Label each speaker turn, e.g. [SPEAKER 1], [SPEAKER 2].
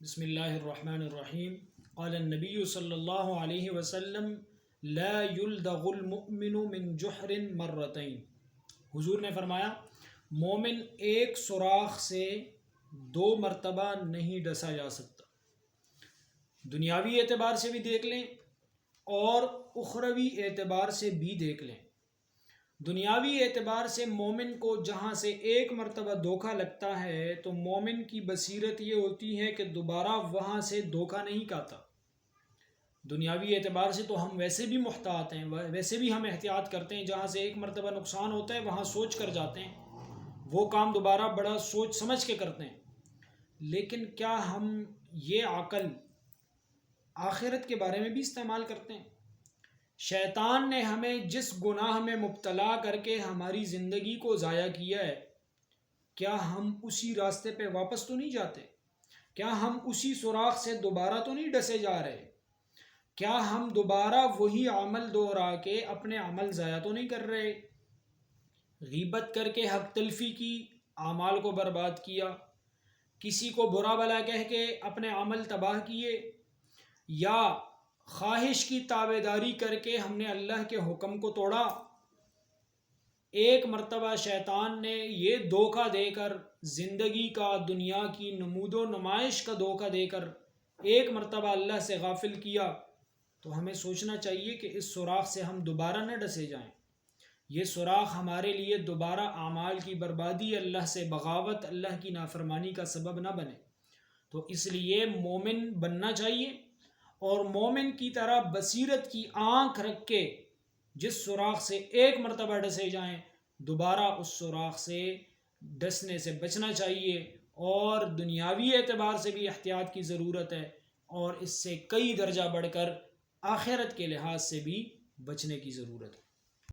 [SPEAKER 1] بسم اللہ الرحمن الرحیم قال النبی صلی اللہ علیہ وسلم لا یلدغ المؤمن من جحر مرتين، حضور نے فرمایا مومن ایک سوراخ سے 2 مرتبہ نہیں ڈسا جا سکتا۔ دنیاوی اعتبار سے بھی دیکھ لیں اور اخروی اعتبار سے بھی دیکھ لیں۔ دنیاوی اعتبار سے مومن کو جہاں سے ایک مرتبہ دھوکہ لگتا ہے تو مومن کی بصیرت یہ ہوتی ہے کہ دوبارہ وہاں سے دھوکہ نہیں کھاتا۔ دنیاوی اعتبار سے تو ہم ویسے بھی محتاط ہیں، ویسے بھی ہم احتیاط کرتے ہیں، جہاں سے ایک مرتبہ نقصان ہوتا ہے وہاں سوچ کر جاتے ہیں، وہ کام دوبارہ بڑا سوچ سمجھ کے کرتے ہیں۔ لیکن کیا ہم یہ عقل آخرت کے بارے میں بھی استعمال کرتے ہیں؟ شیطان نے ہمیں جس گناہ میں مبتلا کر کے ہماری زندگی کو ضائع کیا ہے، کیا ہم اسی راستے پہ واپس تو نہیں جاتے؟ کیا ہم اسی سوراخ سے دوبارہ تو نہیں ڈسے جا رہے؟ کیا ہم دوبارہ وہی عمل دہرا کے اپنے عمل ضائع تو نہیں کر رہے؟ غیبت کر کے حق تلفی کی، اعمال کو برباد کیا، کسی کو برا بھلا کہہ کے اپنے عمل تباہ کیے، یا خواہش کی تابعداری کر کے ہم نے اللہ کے حکم کو توڑا۔ ایک مرتبہ شیطان نے یہ دھوکہ دے کر، زندگی کا، دنیا کی نمود و نمائش کا دھوکہ دے کر ایک مرتبہ اللہ سے غافل کیا، تو ہمیں سوچنا چاہیے کہ اس سوراخ سے ہم دوبارہ نہ ڈسے جائیں۔ یہ سوراخ ہمارے لیے دوبارہ اعمال کی بربادی، اللہ سے بغاوت، اللہ کی نافرمانی کا سبب نہ بنے۔ تو اس لیے مومن بننا چاہیے، اور مومن کی طرح بصیرت کی آنکھ رکھ کے جس سوراخ سے ایک مرتبہ ڈسے جائیں دوبارہ اس سوراخ سے ڈسنے سے بچنا چاہیے، اور دنیاوی اعتبار سے بھی احتیاط کی ضرورت ہے، اور اس سے کئی درجہ بڑھ کر آخرت کے لحاظ سے بھی بچنے کی ضرورت ہے۔